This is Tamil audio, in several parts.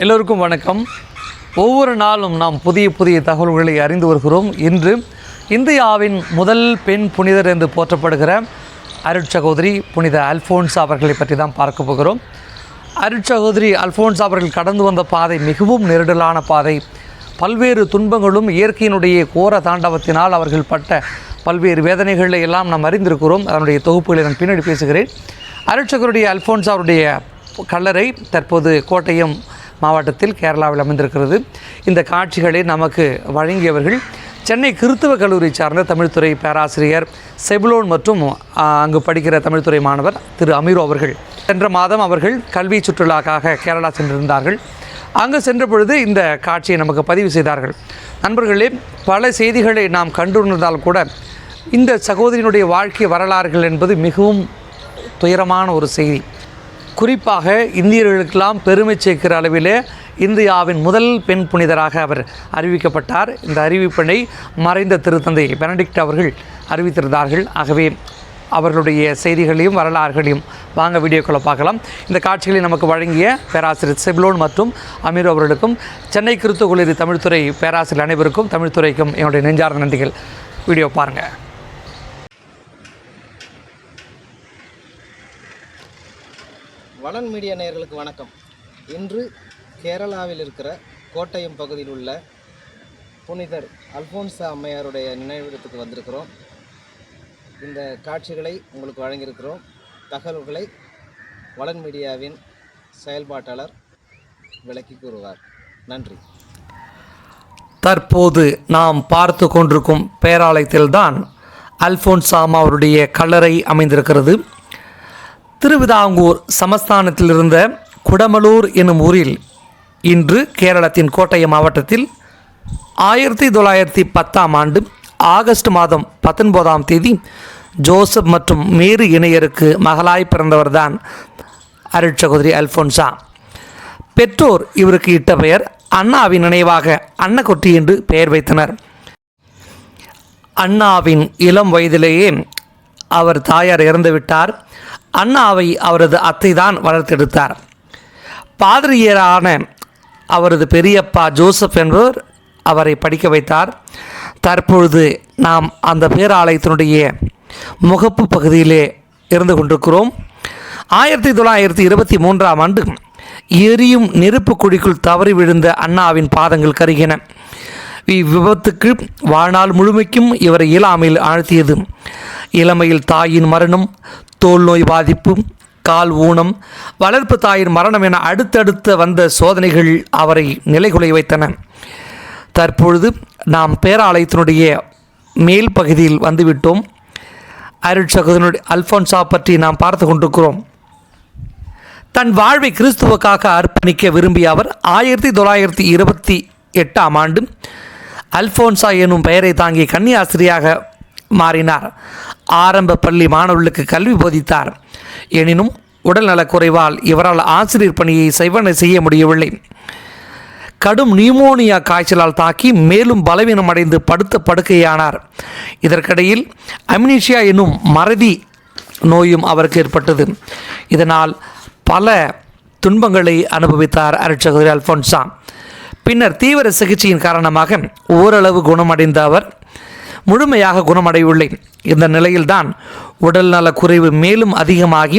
எல்லோருக்கும் வணக்கம். ஒவ்வொரு நாளும் நாம் புதிய புதிய தகவல்களை அறிந்து வருகிறோம். இன்று இந்தியாவின் முதல் பெண் புனிதர் என்று போற்றப்படுகிற அருட்சகோதரி புனித அல்ஃபோன்சா அவர்களை பற்றி தான் பார்க்க போகிறோம். அருட்சகோதரி அல்ஃபோன்சா அவர்கள் கடந்து வந்த பாதை மிகவும் நெருடலான பாதை. பல்வேறு துன்பங்களும் இயற்கையினுடைய கோர தாண்டவத்தினால் அவர்கள் பட்ட பல்வேறு வேதனைகளை எல்லாம் நாம் அறிந்திருக்கிறோம். அதனுடைய தொகுப்புகளை நான் பின்னாடி பேசுகிறேன். அருட்சகோதரி அல்ஃபோன்சா அவருடைய கல்லறை தற்போது கோட்டயம் மாவட்டத்தில் கேரளாவில் அமைந்திருக்கிறது. இந்த காட்சிகளை நமக்கு வழங்கியவர்கள் சென்னை கிறித்துவ கல்லூரி சார்ந்த தமிழ்துறை பேராசிரியர் செபுலோன் மற்றும் அங்கு படிக்கிற தமிழ்துறை மாணவர் திரு அமீரோ அவர்கள். சென்ற மாதம் அவர்கள் கல்வி சுற்றுலாக்காக கேரளா சென்றிருந்தார்கள். அங்கு சென்ற பொழுது இந்த காட்சியை நமக்கு பதிவு செய்தார்கள். நண்பர்களே, பல செய்திகளை நாம் கண்டுணர்ந்தால் கூட இந்த சகோதரியினுடைய வாழ்க்கை வரலாறுகள் என்பது மிகவும் துயரமான ஒரு செய்தி. குறிப்பாக இந்தியர்களுக்கெல்லாம் பெருமை சேர்க்கிற அளவிலே இந்தியாவின் முதல் பெண் புனிதராக அவர் அறிவிக்கப்பட்டார். இந்த அறிவிப்பினை மறைந்த திருத்தந்தை பெனடிக்ட் அவர்கள் அறிவித்திருந்தார்கள். ஆகவே அவர்களுடைய செய்திகளையும் வரலாறுகளையும் வாங்க வீடியோக்களை பார்க்கலாம். இந்த காட்சிகளை நமக்கு வழங்கிய பேராசிரியர் செபுலோன் மற்றும் அமீர் அவர்களுக்கும் சென்னை கிறித்துவ கல்லூரி தமிழ்துறை பேராசிரியர் அனைவருக்கும் தமிழ்துறைக்கும் என்னுடைய நெஞ்சார்ந்த நன்றிகள். வீடியோ பாருங்கள். வளன் மீடியா நேயர்களுக்கு வணக்கம். இன்று கேரளாவில் இருக்கிற கோட்டயம் பகுதியில் உள்ள புனிதர் அல்ஃபோன்சா அம்மையாருடைய நினைவிடத்துக்கு வந்திருக்கிறோம். இந்த காட்சிகளை உங்களுக்கு வழங்கியிருக்கிறோம். தகவல்களை வளன் மீடியாவின் செயல்பாட்டாளர் விளக்கி கூறுவார். நன்றி. தற்போது நாம் பார்த்து கொண்டிருக்கும் பேராலயத்தில்தான் அல்ஃபோன்சா அவருடைய கல்லறை அமைந்திருக்கிறது. திருவிதாங்கூர் சமஸ்தானத்தில் இருந்த குடமலூர் என்னும் ஊரில் இன்று கேரளத்தின் கோட்டயம் மாவட்டத்தில் 1910 ஆகஸ்ட் மாதம் 19 ஜோசப் மற்றும் மேரி இணையருக்கு மகளாய் பிறந்தவர்தான் அருட்சகோதரி அல்ஃபோன்சா. பெற்றோர் இவருக்கு இட்ட பெயர் அண்ணாவின் நினைவாக அன்னக்குட்டி என்று பெயர் வைத்தனர். அண்ணாவின் இளம் வயதிலேயே அவர் தாயார் இறந்துவிட்டார். அண்ணாவை அவரது அத்தை தான் வளர்த்தெடுத்தார். பாதிரியரான அவரது பெரியப்பா ஜோசப் என்பவர் அவரை படிக்க வைத்தார். தற்பொழுது நாம் அந்த பேராலயத்தினுடைய முகப்பு பகுதியிலே இருந்து கொண்டிருக்கிறோம். 1923 எரியும் நெருப்பு குழிக்குள் தவறி விழுந்த அண்ணாவின் பாதங்கள் கருகின. இவ்விபத்துக்கு வாழ்நாள் முழுமைக்கும் இவரை இயலாமையில் ஆழ்த்தியது. இளமையில் தாயின் மரணம், தோல் நோய் பாதிப்பு, கால் ஊனம், வளர்ப்பு தாயின் மரணம் என அடுத்தடுத்த வந்த சோதனைகள் அவரை நிலைகுலை வைத்தன. தற்பொழுது நாம் பேராலயத்தினுடைய மேல் பகுதியில் வந்துவிட்டோம். அருட்சகோதரி அல்ஃபோன்சா பற்றி நாம் பார்த்து கொண்டிருக்கிறோம். தன் வாழ்வை கிறிஸ்துவுக்காக அர்ப்பணிக்க விரும்பிய அவர் 1928 அல்ஃபோன்சா எனும் பெயரை தாங்கி கன்னியாஸ்திரியாக மாறினார். ஆரம்ப பள்ளி மாணவர்களுக்கு கல்வி போதித்தார். எனினும் உடல் நலக்குறைவால் இவரால் ஆசிரியர் பணியை செய்ய முடியவில்லை. கடும் நியூமோனியா காய்ச்சலால் தாக்கி மேலும் பலவீனம் அடைந்து படுத்த படுக்கையானார். இதற்கிடையில் அம்னீஷியா என்னும் மறதி நோயும் அவருக்கு ஏற்பட்டது. இதனால் பல துன்பங்களை அனுபவித்தார் அருட்சகோதரி அல்ஃபோன்சா. பின்னர் தீவிர சிகிச்சையின் காரணமாக ஓரளவு குணமடைந்த அவர் முழுமையாக குணமடையவில்லை. இந்த நிலையில்தான் உடல்நல குறைவு மேலும் அதிகமாகி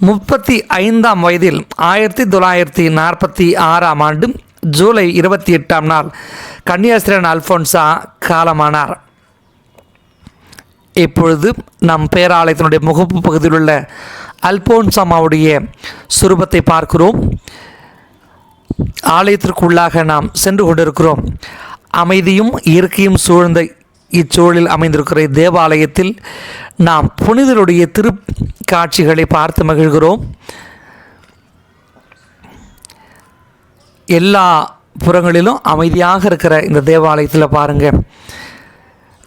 35 வயதில் 1946 ஜூலை 28 கன்னியாஸ்திரியான அல்ஃபோன்சா காலமானார். இப்பொழுது நம் பேராலயத்தினுடைய முகப்பு பகுதியில் உள்ள அல்ஃபோன்சாவுடைய சுரூபத்தை பார்க்கிறோம். ஆலயத்திற்குள்ளாக நாம் சென்று கொண்டிருக்கிறோம். அமைதியும் இயற்கையும் சூழ்ந்த இச்சூழலில் அமைந்திருக்கிற தேவாலயத்தில் நாம் புனிதருடைய திருக்காட்சிகளை பார்த்து மகிழ்கிறோம். எல்லா புறங்களிலும் அமைதியாக இருக்கிற இந்த தேவாலயத்தில் பாருங்கள்,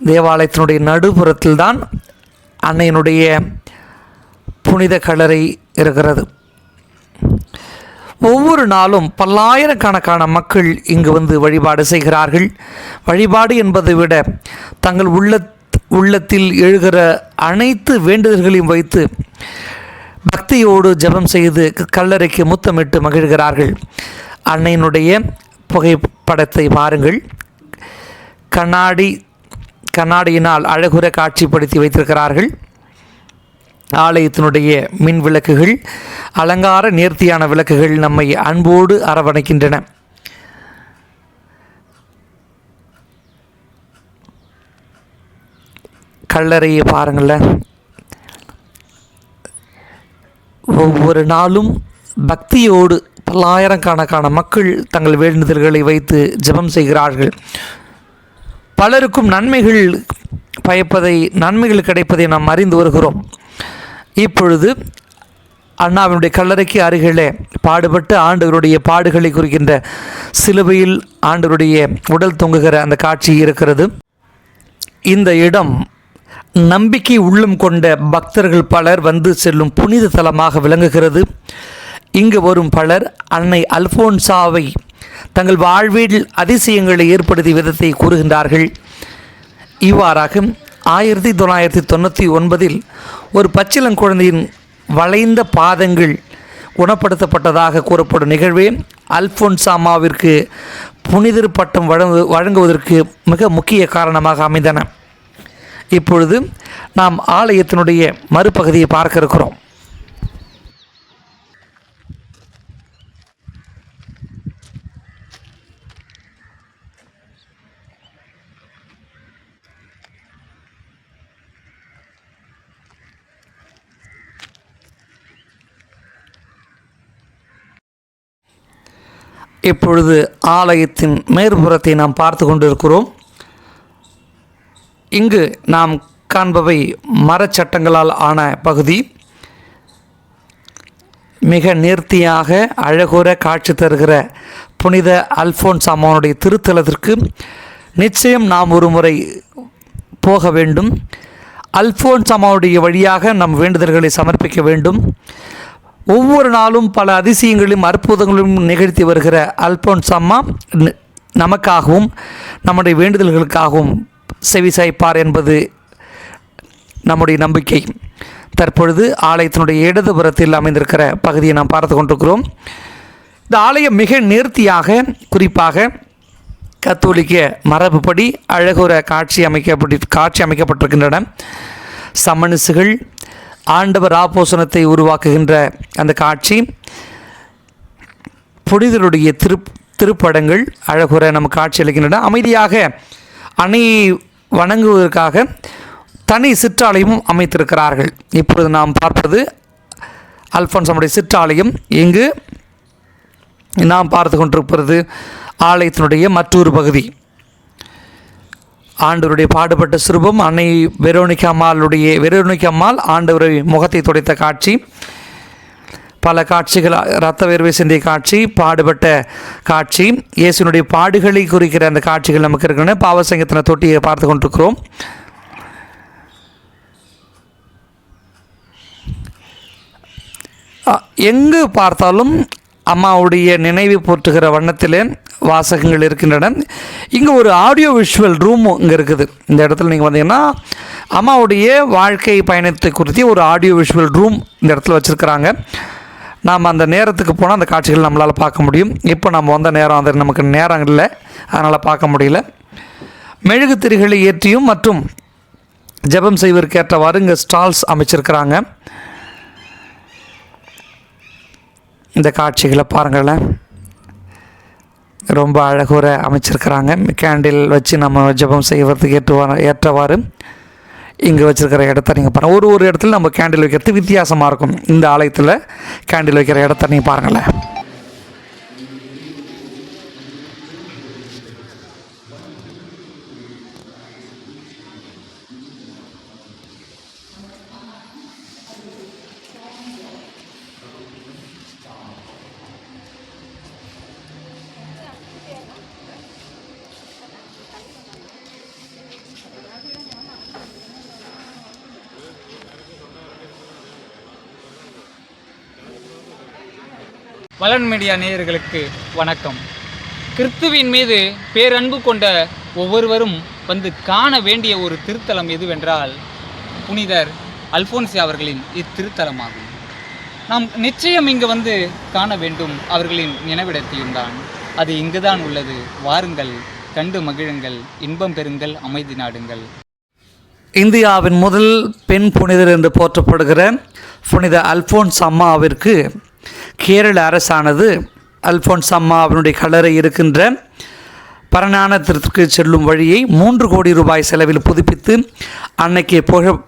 தேவாலயத்தினுடைய நடுப்புறத்தில் தான் அன்னையினுடைய புனித கல்லறை இருக்கிறது. ஒவ்வொரு நாளும் பல்லாயிரக்கணக்கான மக்கள் இங்கு வந்து வழிபாடு செய்கிறார்கள். வழிபாடு என்பதை விட தங்கள் உள்ளத்தில் எழுகிற அனைத்து வேண்டுதல்களையும் வைத்து பக்தியோடு ஜெபம் செய்து கல்லறைக்கு முத்தமிட்டு மகிழ்கிறார்கள். அன்னையினுடைய புகைப்படத்தை பாருங்கள். கண்ணாடியினால் அழகுற காட்சிப்படுத்தி வைத்திருக்கிறார்கள். ஆலயத்தினுடைய மின் விளக்குகள், அலங்கார நேர்த்தியான விளக்குகள் நம்மை அன்போடு அரவணைக்கின்றன. கல்லறையை பாருங்களேன். ஒவ்வொரு நாளும் பக்தியோடு பல்லாயிரக்கணக்கான மக்கள் தங்கள் வேண்டுதல்களை வைத்து ஜெபம் செய்கிறார்கள். பலருக்கும் நன்மைகள் கிடைப்பதை நாம் அறிந்து வருகிறோம். இப்பொழுது அண்ணாவினுடைய கல்லறைக்கு அருகிலே பாடுபட்டு ஆண்டவருடைய பாடுகளை குறிக்கின்ற சிலுவையில் ஆண்டவருடைய உடல் தொங்குகிற அந்த காட்சி இருக்கிறது. இந்த இடம் நம்பிக்கை உள்ளம் கொண்ட பக்தர்கள் பலர் வந்து செல்லும் புனித தலமாக விளங்குகிறது. இங்கு வரும் பலர் அன்னை அல்போன்சாவை தங்கள் வாழ்வில் அதிசயங்களை ஏற்படுத்திய விதத்தை கூறுகின்றார்கள். இவ்வாறாக 1999 ஒரு பச்சிளங்குழந்தையின் வளைந்த பாதங்கள் குணப்படுத்தப்பட்டதாக கூறப்படும் நிகழ்வே அல்போன்சாமாவிற்கு புனிதர் பட்டம் வழங்குவதற்கு மிக முக்கிய காரணமாக அமைந்தன. இப்பொழுது நாம் ஆலயத்தினுடைய மறுபகுதியை பார்க்க இருக்கிறோம். இப்பொழுது ஆலயத்தின் மேற்புறத்தை நாம் பார்த்து கொண்டிருக்கிறோம். இங்கு நாம் காண்பவை மரச்சட்டங்களால் ஆன பகுதி. மிக நேர்த்தியாக அழகுற காட்சி தருகிற புனித அல்போன்சாமாவுடைய திருத்தலத்திற்கு நிச்சயம் நாம் ஒரு முறை போக வேண்டும். அல்போன்சாமாவுடைய வழியாக நம் வேண்டுதல்களை சமர்ப்பிக்க வேண்டும். ஒவ்வொரு நாளும் பல அதிசயங்களையும் அற்புதங்களையும் நிகழ்த்தி வருகிற அல்போன்சாமா நமக்காகவும் நம்முடைய வேண்டுதல்களுக்காகவும் செவிசாய்ப்பார் என்பது நம்முடைய நம்பிக்கை. தற்பொழுது ஆலயத்தினுடைய இடதுபுறத்தில் அமைந்திருக்கிற பகுதியை நாம் பார்த்து கொண்டிருக்கிறோம். இந்த ஆலயம் மிக நேர்த்தியாக, குறிப்பாக கத்தோலிக்க மரபுப்படி அழகுற காட்சி அமைக்கப்பட்டிருக்கின்றன. சமணசுகள், ஆண்டவர் ஆபோசனத்தை உருவாக்குகின்ற அந்த காட்சி, புனிதருடைய திருப்படங்கள் அழகுற நமக்கு காட்சி அளிக்கின்றன. அமைதியாக அன்னையை வணங்குவதற்காக தனி சிற்றாலயமும் அமைத்திருக்கிறார்கள். இப்பொழுது நாம் பார்ப்பது அல்போன்சாமுடைய சிற்றாலயம். இங்கு நாம் பார்த்து கொண்டிருப்பது ஆலயத்தினுடைய மற்றொரு பகுதி. ஆண்டவருடைய பாடுபட்ட சிறுபம் அன்னை வெரோனிகா அம்மாள் ஆண்டவரை முகத்தை துடைத்த காட்சி, பல காட்சிகள், இரத்த வேர்வை சிந்திய காட்சி, பாடுபட்ட காட்சி, இயேசுனுடைய பாடுகளை குறிக்கிற அந்த காட்சிகள் நமக்கு இருக்கின்றன. பாவசங்கத்தின தொட்டியை பார்த்து கொண்டிருக்கிறோம். எங்கு பார்த்தாலும் அம்மாவுடைய நினைவு போற்றுகிற வண்ணத்தில் வாசகங்கள் இருக்கின்றன. இங்கே ஒரு ஆடியோ விஷுவல் ரூமும் இங்கே இருக்குது. இந்த இடத்துல நீங்கள் வந்தீங்கன்னா அம்மாவுடைய வாழ்க்கை பயணத்தை குறித்து ஒரு ஆடியோ விஷுவல் ரூம் இந்த இடத்துல வச்சுருக்கிறாங்க. நாம் அந்த நேரத்துக்கு போனால் அந்த காட்சிகள் நம்மளால் பார்க்க முடியும். இப்போ நம்ம வந்த நேரம் அது நமக்கு நேரம் இல்லை, அதனால் பார்க்க முடியல. மெழுகுத்திரிகளை ஏற்றியும் மற்றும் ஜெபம் செய்வதற்கு ஏற்றவாறு இங்கே ஸ்டால்ஸ் அமைச்சிருக்கிறாங்க. இந்த காட்சிகளை பாருங்களேன், ரொம்ப அழகுற அமைச்சிருக்கிறாங்க. கேண்டில் வச்சு நம்ம ஜெபம் செய்வதற்கு ஏற்றவாறு இங்கே வச்சுருக்கிற இடத்த நீங்கள் பாருங்கள். ஒரு இடத்துல நம்ம கேண்டில் வைக்கிறது வித்தியாசமாக இருக்கும். இந்த ஆலயத்தில் கேண்டில் வைக்கிற இடத்த நீங்கள் பாருங்களேன். வளன் மீடியா நேயர்களுக்கு வணக்கம். கிறிஸ்துவின் மீது பேரன்பு கொண்ட ஒவ்வொருவரும் வந்து காண வேண்டிய ஒரு திருத்தலம் எதுவென்றால் புனிதர் அல்போன்சா அவர்களின் இத்திருத்தலமாகும். நாம் நிச்சயம் இங்கு வந்து காண வேண்டும் அவர்களின் நினைவிடத்தையும் தான். அது இங்குதான் உள்ளது. வாருங்கள், கண்டு மகிழுங்கள், இன்பம் பெறுங்கள், அமைதி நாடுங்கள். இந்தியாவின் முதல் பெண் புனிதர் என்று போற்றப்படுகிற புனித அல்ஃபோன்ஸ் அம்மாவிற்கு கேரள அரசானது அல்ஃபோன்ஸ் அம்மாவினுடைய கல்லறை இருக்கின்ற பரநானத்திற்கு செல்லும் வழியை 3 கோடி ரூபாய் செலவில் புதுப்பித்து அன்னைக்கு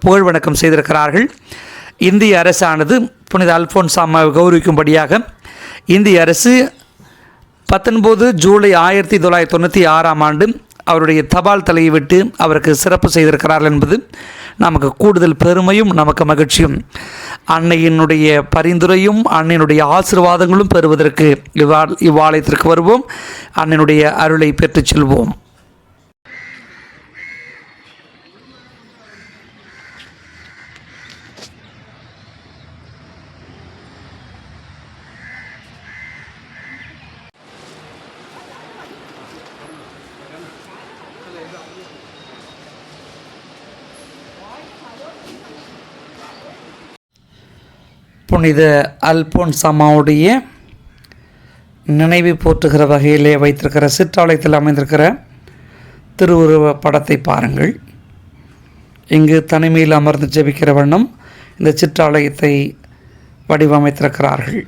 புகழ் வணக்கம் செய்திருக்கிறார்கள். இந்திய அரசானது புனித அல்ஃபோன்ஸ் அம்மாவை கௌரவிக்கும்படியாக இந்திய அரசு 19 ஜூலை 1996ஆம் ஆண்டு அவருடைய தபால் தலையை விட்டு அவருக்கு சிறப்பு செய்திருக்கிறார்கள் என்பது நமக்கு கூடுதல் பெருமையும் நமக்கு மகிழ்ச்சியும். அன்னையினுடைய பரிந்துரையும் அன்னையினுடைய ஆசீர்வாதங்களும் பெறுவதற்கு இவ்வாலயத்திற்கு வருவோம். அன்னையினுடைய அருளை பெற்றுச் செல்வோம். புனித அல்ஃபோன்ஸ் அம்மாவுடைய நினைவை போற்றுகிற வகையிலே வைத்திருக்கிற சிற்றாலயத்தில் அமைந்திருக்கிற திருவுருவ படத்தை பாருங்கள். இங்கு தனிமையில் அமர்ந்து ஜெபிக்கிற வண்ணம் இந்த சிற்றாலயத்தை வடிவமைத்திருக்கிறார்கள்.